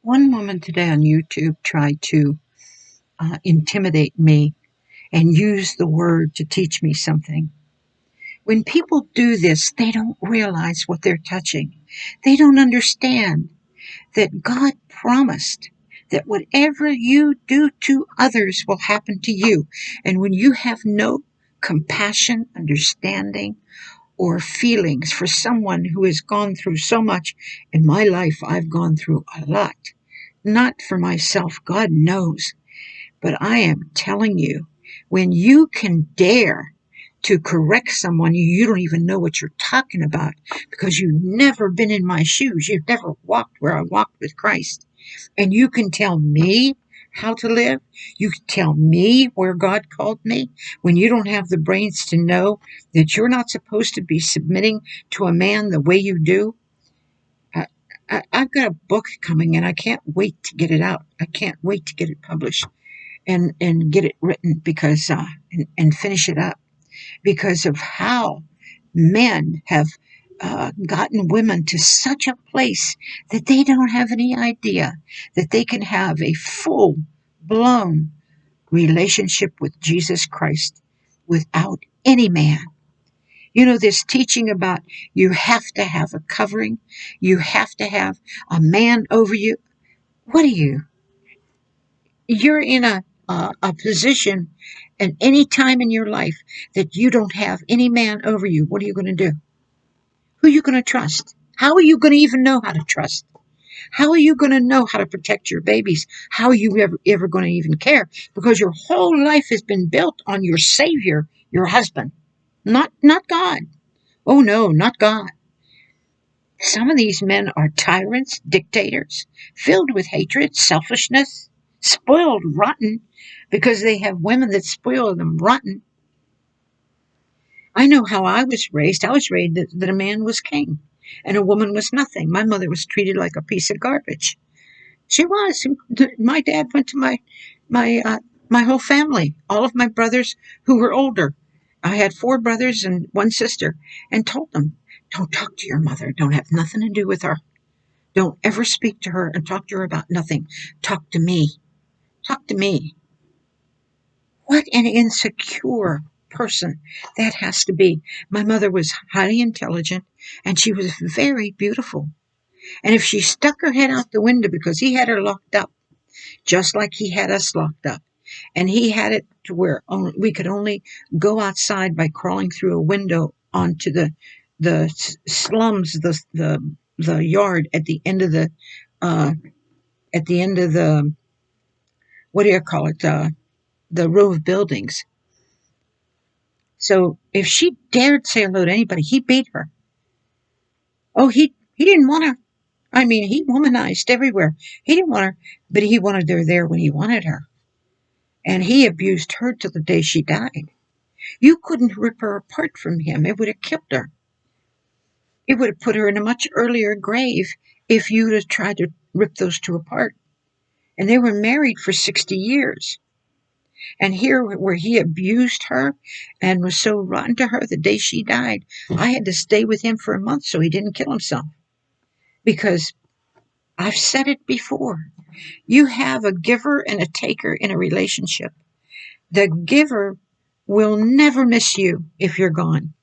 One woman today on YouTube tried to intimidate me and use the word to teach me something. When people do this, they don't realize what they're touching. They don't understand that God promised that whatever you do to others will happen to you. And when you have no compassion, understanding, or feelings for someone who has gone through so much in my life, I've gone through a lot. Not for myself, God knows. But I am telling you, when you can dare to correct someone you don't even know what you're talking about because you've never been in my shoes, you've never walked where I walked with Christ, and you can tell me how to live, you can tell me where God called me, when you don't have the brains to know that you're not supposed to be submitting to a man the way you do. I, I've got a book coming and I can't wait to get it out. I can't wait to get it published and get it written because and finish it up because of how men have gotten women to such a place that they don't have any idea that they can have a full blown relationship with Jesus Christ without any man. You know, this teaching about you have to have a covering, you have to have a man over you. What are you? You're in a position at any time in your life that you don't have any man over you. What are you going to do? Who are you going to trust? How are you going to even know how to trust? How are you going to know how to protect your babies? How are you ever going to even care? Because your whole life has been built on your Savior, your husband, not God. Oh no, not God. Some of these men are tyrants, dictators, filled with hatred, selfishness, spoiled rotten because they have women that spoil them rotten. I know how I was raised. I was raised that a man was king and a woman was nothing. My mother was treated like a piece of garbage. She was. My dad went to my my whole family, all of my brothers who were older. I had four brothers and one sister, and told them, "Don't talk to your mother. Don't have nothing to do with her. Don't ever speak to her and talk to her about nothing. Talk to me. Talk to me." What an insecure person that has to be. My mother was highly intelligent and she was very beautiful. And if she stuck her head out the window because he had her locked up, just like he had us locked up, and he had it to where we could only go outside by crawling through a window onto the slums, the yard uh, at the end of the what do you call it, the row of buildings. So if she dared say hello to anybody, he beat her. Oh, he didn't want her. I mean, he womanized everywhere. He didn't want her, but he wanted her there when he wanted her. And he abused her till the day she died. You couldn't rip her apart from him. It would have killed her. It would have put her in a much earlier grave if you'd have tried to rip those two apart. And they were married for 60 years. And here, where he abused her and was so rotten to her the day she died, I had to stay with him for a month so he didn't kill himself. Because I've said it before. You have a giver and a taker in a relationship. The giver will never miss you if you're gone.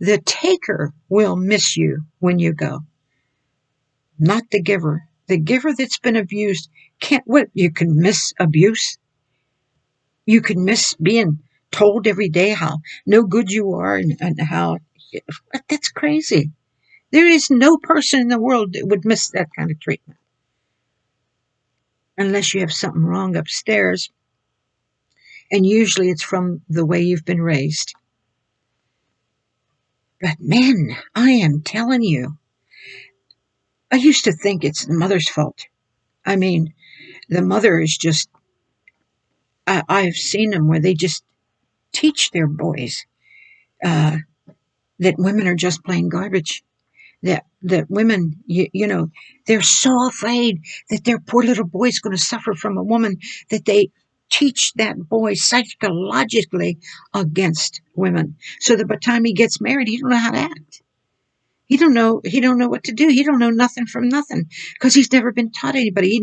The taker will miss you when you go, not the giver. The giver that's been abused can't, what, you can miss abuse. You can miss being told every day how no good you are and how that's crazy. There is no person in the world that would miss that kind of treatment unless you have something wrong upstairs. And usually it's from the way you've been raised. But men, I am telling you, I used to think it's the mother's fault. I mean, the mother is just, I've seen them where they just teach their boys uh, that women are just plain garbage. That women, you know, they're so afraid that their poor little boy's going to suffer from a woman that they teach that boy psychologically against women. So that by the time he gets married, he don't know how to act. He don't know what to do. He don't know nothing from nothing because he's never been taught anybody.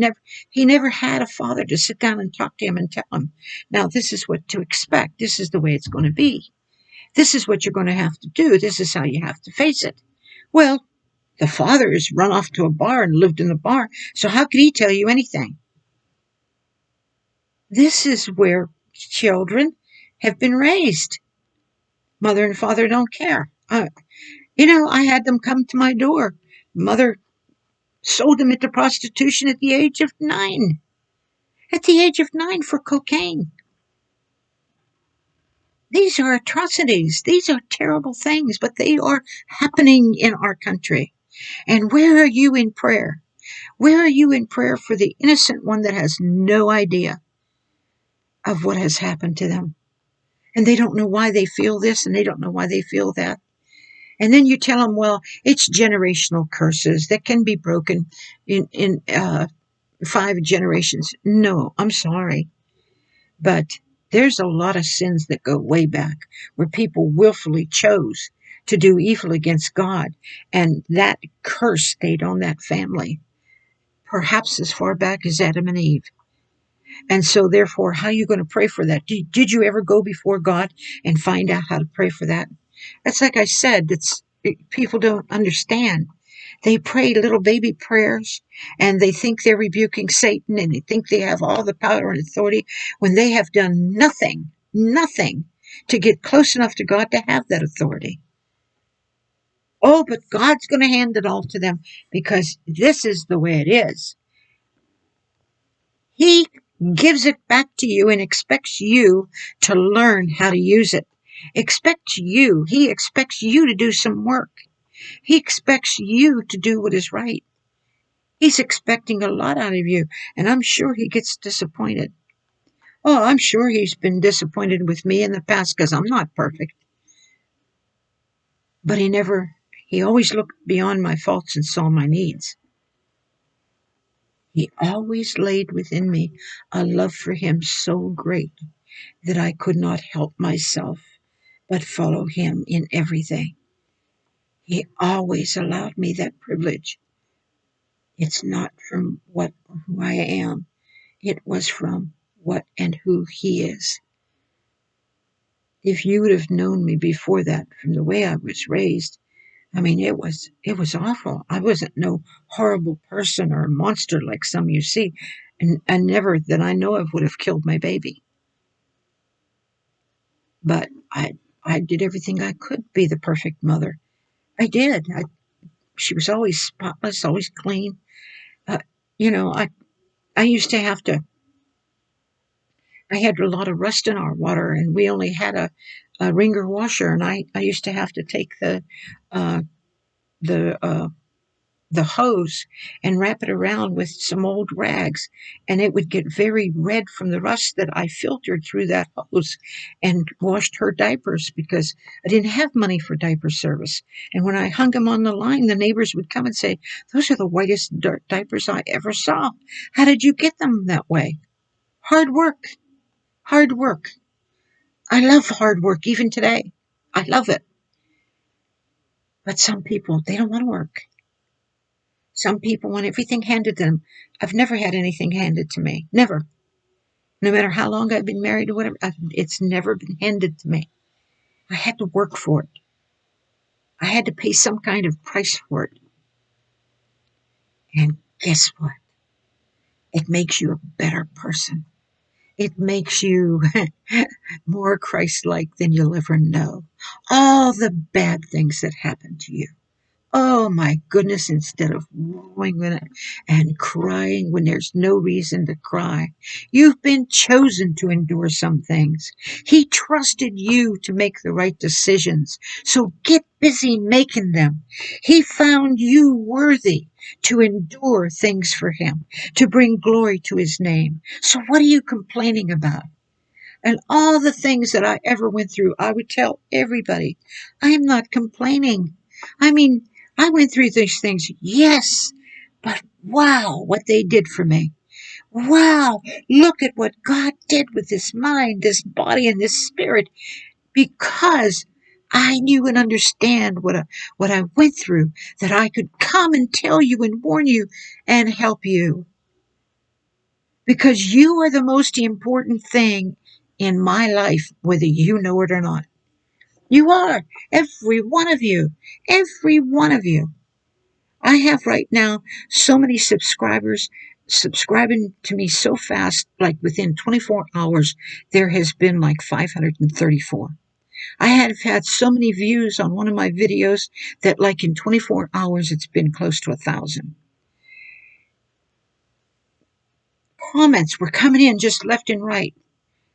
He never had a father to sit down and talk to him and tell him, now this is what to expect. This is the way it's going to be. This is what you're going to have to do. This is how you have to face it. Well, the father has run off to a bar and lived in the bar, so how could he tell you anything? This is where children have been raised. Mother and father don't care. I had them come to my door. Mother sold them into prostitution at the age of 9. At the age of 9 for cocaine. These are atrocities. These are terrible things, but they are happening in our country. And where are you in prayer? Where are you in prayer for the innocent one that has no idea of what has happened to them? And they don't know why they feel this and they don't know why they feel that. And then you tell them, well, it's generational curses that can be broken in 5 generations. No, I'm sorry. But there's a lot of sins that go way back where people willfully chose to do evil against God. And that curse stayed on that family, perhaps as far back as Adam and Eve. And so, therefore, how are you going to pray for that? Did you ever go before God and find out how to pray for that? That's like I said, people don't understand. They pray little baby prayers and they think they're rebuking Satan and they think they have all the power and authority when they have done nothing to get close enough to God to have that authority. Oh, but God's going to hand it all to them because this is the way it is. He gives it back to you and expects you to learn how to use it. He expects you to do some work. He expects you to do what is right. He's expecting a lot out of you, and I'm sure he gets disappointed. Oh, I'm sure he's been disappointed with me in the past because I'm not perfect. But he always looked beyond my faults and saw my needs. He always laid within me a love for him so great that I could not help myself but follow him in everything. He always allowed me that privilege. It's not from who I am. It was from what and who he is. If you would have known me before that, from the way I was raised, I mean, it was awful. I wasn't no horrible person or a monster like some you see, and never that I know of would have killed my baby. But I did everything I could be the perfect mother. I did. She was always spotless, always clean. Uh, I used to have to. I had a lot of rust in our water, and we only had a ringer washer, and I used to have to take uh, the the hose and wrap it around with some old rags, and it would get very red from the rust that I filtered through that hose and washed her diapers because I didn't have money for diaper service. And when I hung them on the line, the neighbors would come and say, "Those are the whitest diapers I ever saw. How did you get them that way?" Hard work, hard work. I love hard work even today. I love it. But some people, they don't want to work. Some people want everything handed to them. I've never had anything handed to me. Never. No matter how long I've been married or whatever, it's never been handed to me. I had to work for it. I had to pay some kind of price for it. And guess what? It makes you a better person. It makes you more Christ like than you'll ever know. All the bad things that happen to you. Oh my goodness, instead of wallowing in it and crying when there's no reason to cry, you've been chosen to endure some things. He trusted you to make the right decisions, so get busy making them. He found you worthy to endure things for him, to bring glory to his name. So what are you complaining about? And all the things that I ever went through, I would tell everybody, I am not complaining. I mean, I went through these things, yes, but wow, what they did for me. Wow, look at what God did with this mind, this body, and this spirit because I knew and understand what I went through, that I could come and tell you and warn you and help you. Because you are the most important thing in my life, whether you know it or not. You are. Every one of you. Every one of you. I have right now so many subscribers subscribing to me so fast, like within 24 hours, there has been like 534. I have had so many views on one of my videos that like in 24 hours, it's been close to 1,000. Comments were coming in just left and right.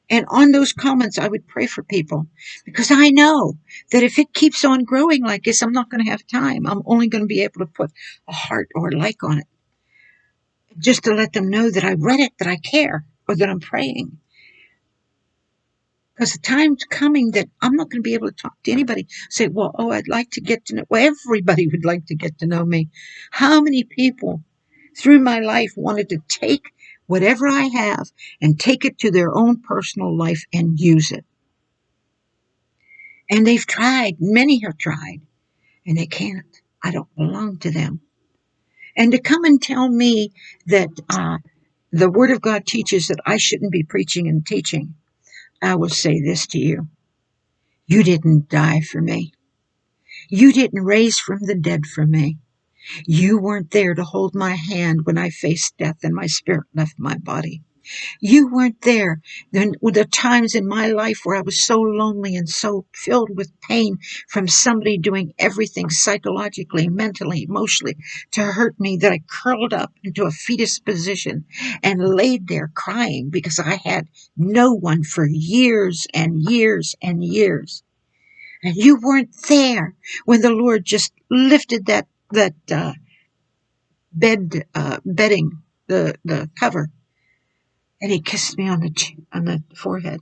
And on those comments, I would pray for people because I know that if it keeps on growing like this, I'm not going to have time. I'm only going to be able to put a heart or a like on it just to let them know that I read it, that I care, or that I'm praying. Because the time's coming that I'm not going to be able to talk to anybody. Say, well, oh, I'd like to get to know. Well, everybody would like to get to know me. How many people through my life wanted to take whatever I have and take it to their own personal life and use it? And they've tried. Many have tried, and they can't. I don't belong to them. And to come and tell me that the Word of God teaches that I shouldn't be preaching and teaching, I will say this to you. You didn't die for me. You didn't raise from the dead for me. You weren't there to hold my hand when I faced death and my spirit left my body. You weren't there then with the times in my life where I was so lonely and so filled with pain from somebody doing everything psychologically, mentally, emotionally to hurt me, that I curled up into a fetus position and laid there crying because I had no one for years and years and years. And you weren't there when the Lord just lifted that bedding, the cover, and He kissed me on the forehead,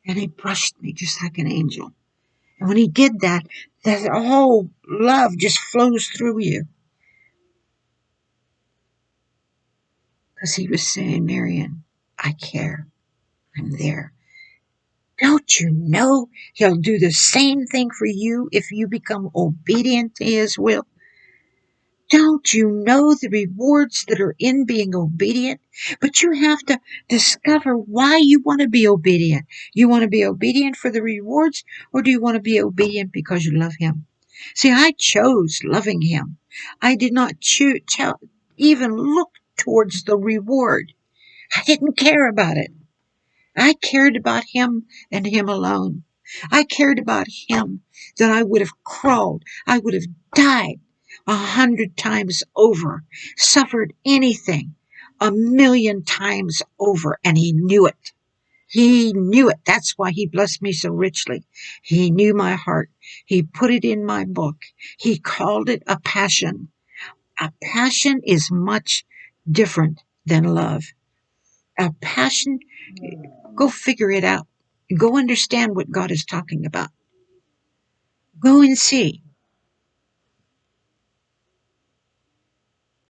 and He brushed me just like an angel. And when He did that, that whole love just flows through you, because He was saying, Marion, I care. I'm there. Don't you know He'll do the same thing for you if you become obedient to His will? Don't you know the rewards that are in being obedient? But you have to discover why you want to be obedient. You want to be obedient for the rewards, or do you want to be obedient because you love Him? See, I chose loving Him. I did not even look towards the reward. I didn't care about it. I cared about Him and Him alone. I cared about Him that I would have crawled, I would have died 100 times over, suffered anything 1,000,000 times over, and He knew it. He knew it. That's why He blessed me so richly. He knew my heart. He put it in my book. He called it a passion. A passion is much different than love. A passion, go figure it out. Go understand what God is talking about. Go and see.